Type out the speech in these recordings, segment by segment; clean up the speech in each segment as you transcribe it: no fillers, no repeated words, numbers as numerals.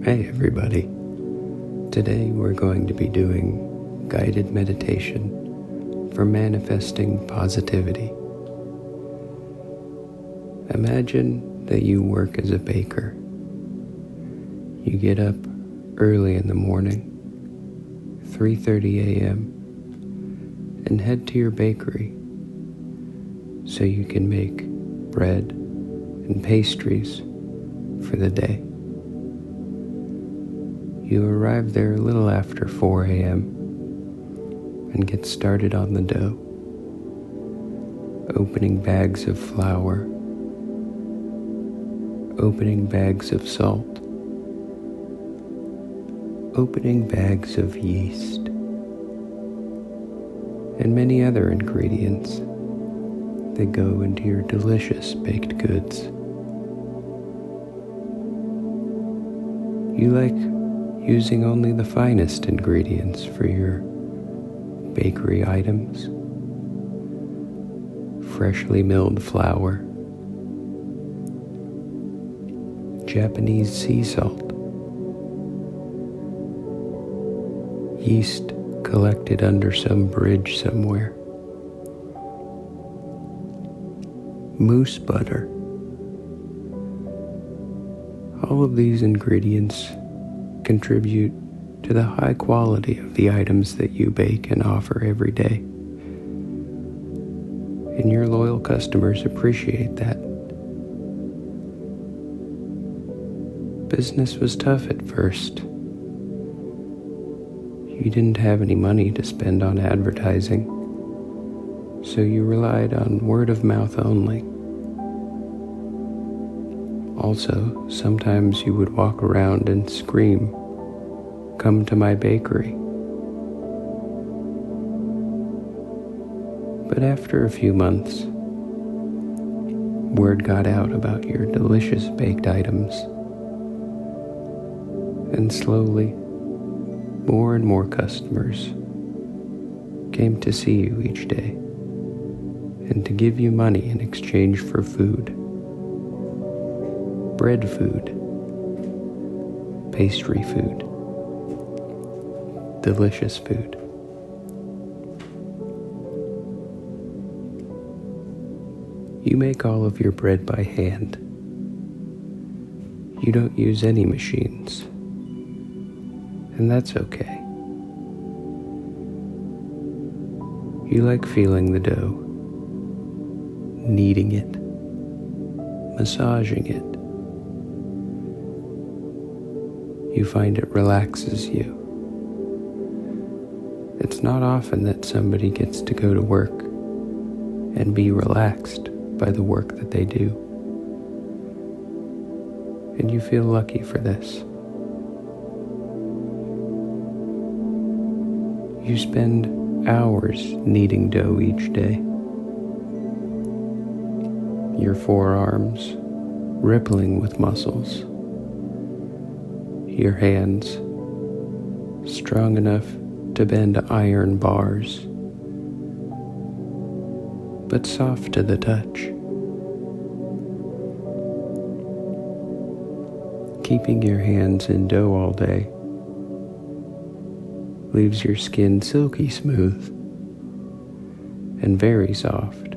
Hey everybody, today we're going to be doing guided meditation for manifesting positivity. Imagine that you work as a baker. You get up early in the morning, 3:30 a.m., and head to your bakery so you can make bread and pastries for the day. You arrive there a little after 4 a.m. and get started on the dough, opening bags of flour, opening bags of salt, opening bags of yeast, and many other ingredients that go into your delicious baked goods. You like using only the finest ingredients for your bakery items. Freshly milled flour, Japanese sea salt, yeast collected under some bridge somewhere, moose butter. All of these ingredients contribute to the high quality of the items that you bake and offer every day. And your loyal customers appreciate that. Business was tough at first. You didn't have any money to spend on advertising, so you relied on word of mouth only. Also, sometimes you would walk around and scream, "Come to my bakery." But after a few months, word got out about your delicious baked items, and slowly, more and more customers came to see you each day and to give you money in exchange for food. Bread food, pastry food, delicious food. You make all of your bread by hand. You don't use any machines, and that's okay. You like feeling the dough, kneading it, massaging it. You find it relaxes you. It's not often that somebody gets to go to work and be relaxed by the work that they do. And you feel lucky for this. You spend hours kneading dough each day. Your forearms rippling with muscles. Your hands strong enough to bend iron bars, but soft to the touch. Keeping your hands in dough all day leaves your skin silky smooth and very soft.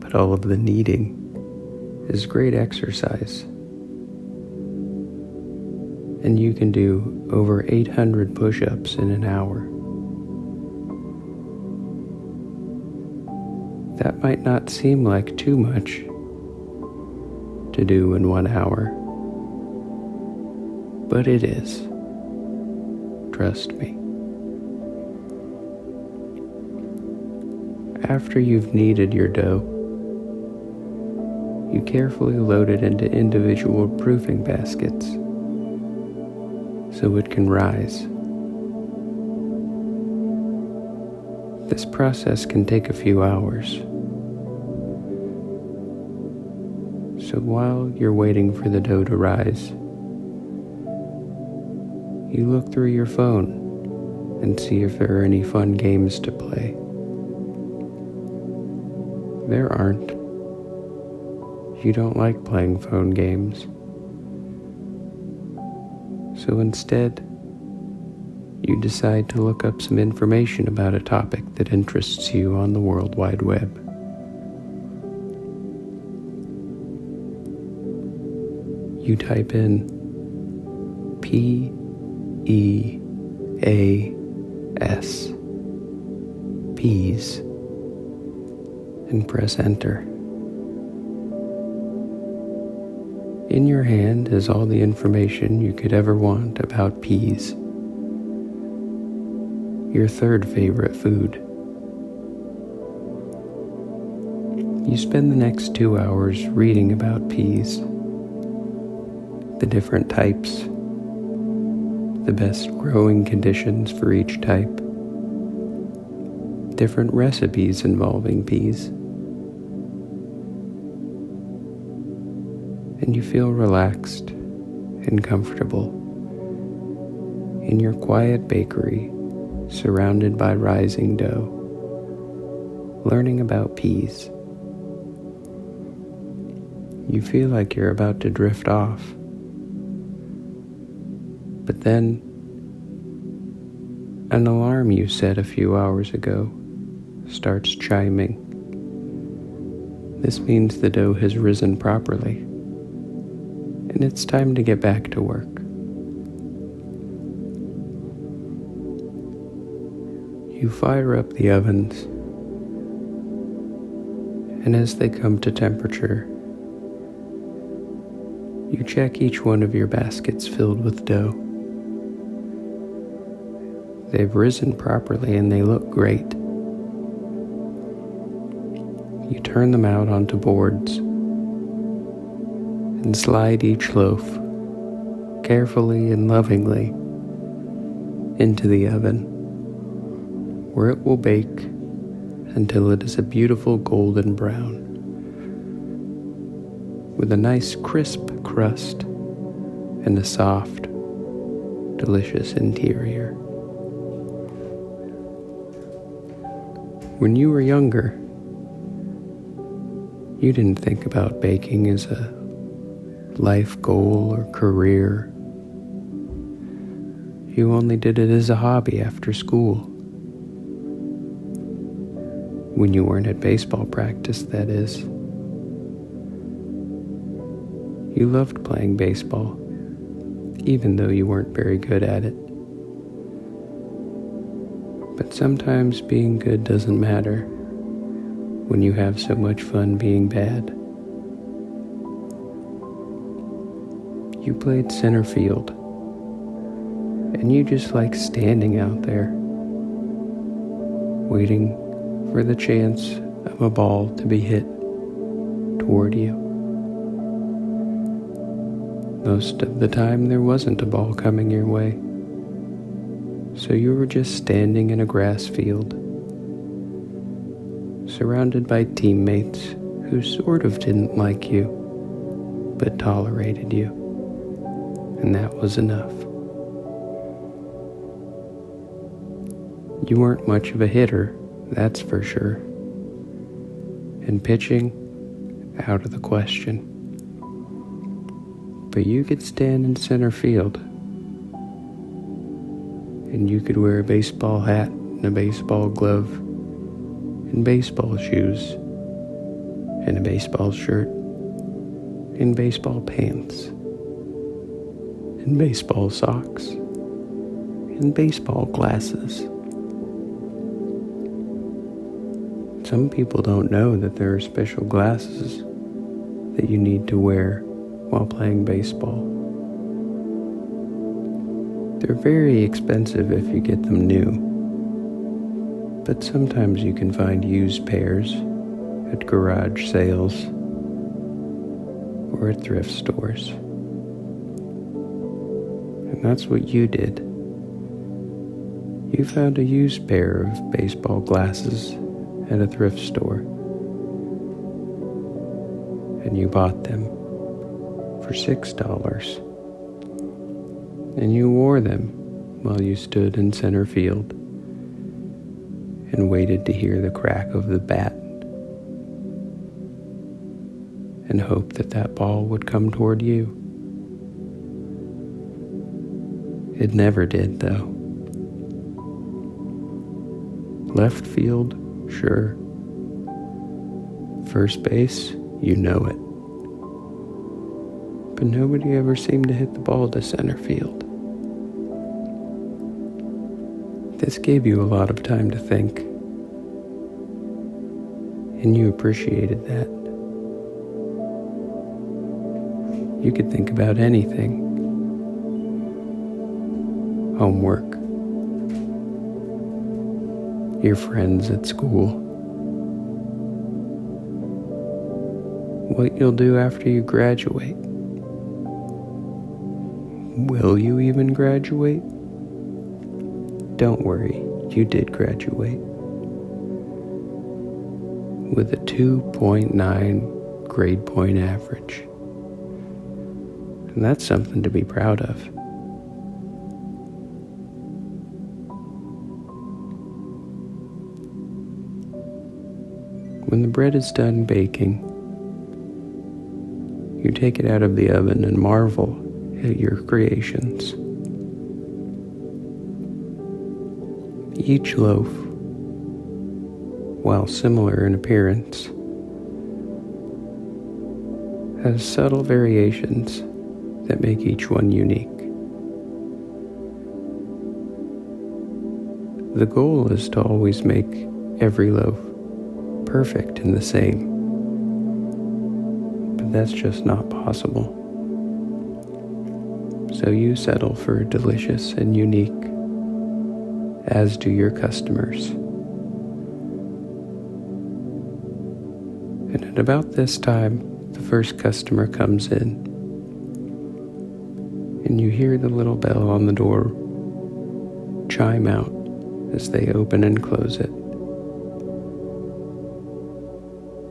But all of the kneading is great exercise. And you can do over 800 push-ups in an hour. That might not seem like too much to do in 1 hour, but it is. Trust me. After you've kneaded your dough, you carefully load it into individual proofing baskets so it can rise. This process can take a few hours. So while you're waiting for the dough to rise, you look through your phone and see if there are any fun games to play. There aren't. You don't like playing phone games. So instead, you decide to look up some information about a topic that interests you on the World Wide Web. You type in PEAS, peas, and press enter. In your hand is all the information you could ever want about peas, your third favorite food. You spend the next 2 hours reading about peas, the different types, the best growing conditions for each type, different recipes involving peas, and you feel relaxed and comfortable in your quiet bakery surrounded by rising dough, learning about peas. You feel like you're about to drift off, but then an alarm you set a few hours ago starts chiming. This means the dough has risen properly, and it's time to get back to work. You fire up the ovens, and as they come to temperature, you check each one of your baskets filled with dough. They've risen properly and they look great. You turn them out onto boards and slide each loaf carefully and lovingly into the oven, where it will bake until it is a beautiful golden brown, with a nice crisp crust and a soft, delicious interior. When you were younger, you didn't think about baking as a life goal or career. You only did it as a hobby after school. When you weren't at baseball practice, that is. You loved playing baseball, even though you weren't very good at it. But sometimes being good doesn't matter when you have so much fun being bad. You played center field, and you just like standing out there, waiting for the chance of a ball to be hit toward you. Most of the time there wasn't a ball coming your way, so you were just standing in a grass field, surrounded by teammates who sort of didn't like you, but tolerated you, and that was enough. You weren't much of a hitter, that's for sure, and pitching, out of the question. But you could stand in center field, and you could wear a baseball hat and a baseball glove and baseball shoes and a baseball shirt and baseball pants and baseball socks and baseball glasses. Some people don't know that there are special glasses that you need to wear while playing baseball. They're very expensive if you get them new, but sometimes you can find used pairs at garage sales or at thrift stores. And that's what you did. You found a used pair of baseball glasses at a thrift store, and you bought them for $6, and you wore them while you stood in center field and waited to hear the crack of the bat and hoped that that ball would come toward you. It never did, though. Left field, sure. First base, you know it. But nobody ever seemed to hit the ball to center field. This gave you a lot of time to think, and you appreciated that. You could think about anything. Homework, your friends at school, what you'll do after you graduate. Will you even graduate? Don't worry, you did graduate. With a 2.9 grade point average. And that's something to be proud of. When the bread is done baking, you take it out of the oven and marvel at your creations. Each loaf, while similar in appearance, has subtle variations that make each one unique. The goal is to always make every loaf perfect and the same, but that's just not possible. So you settle for delicious and unique, as do your customers. And at about this time, the first customer comes in, and you hear the little bell on the door chime out as they open and close it.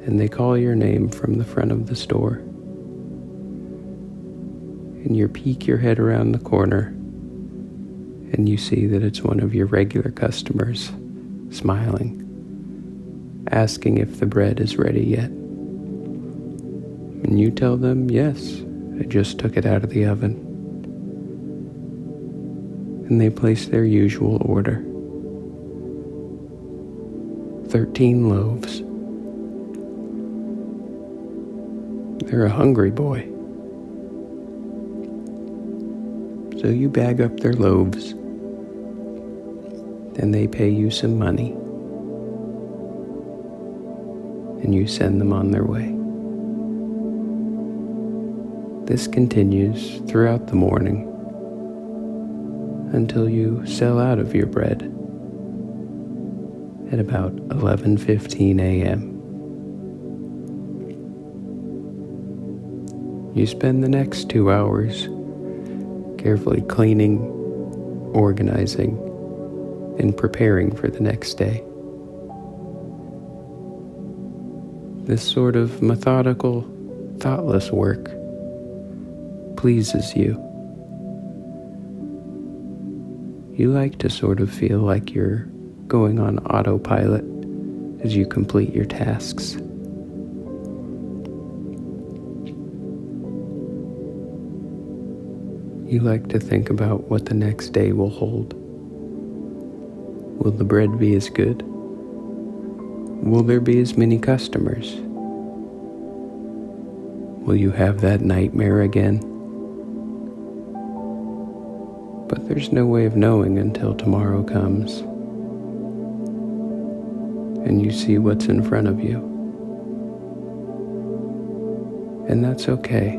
And they call your name from the front of the store. And you peek your head around the corner, and you see that it's one of your regular customers, smiling, asking if the bread is ready yet. And you tell them, yes, I just took it out of the oven. And they place their usual order. 13 loaves. They're a hungry boy. So you bag up their loaves, then they pay you some money, and you send them on their way. This continues throughout the morning until you sell out of your bread at about 11:15 a.m. You spend the next 2 hours carefully cleaning, organizing, and preparing for the next day. This sort of methodical, thoughtless work pleases you. You like to sort of feel like you're going on autopilot as you complete your tasks. You like to think about what the next day will hold. Will the bread be as good? Will there be as many customers? Will you have that nightmare again? But there's no way of knowing until tomorrow comes and you see what's in front of you. And that's okay.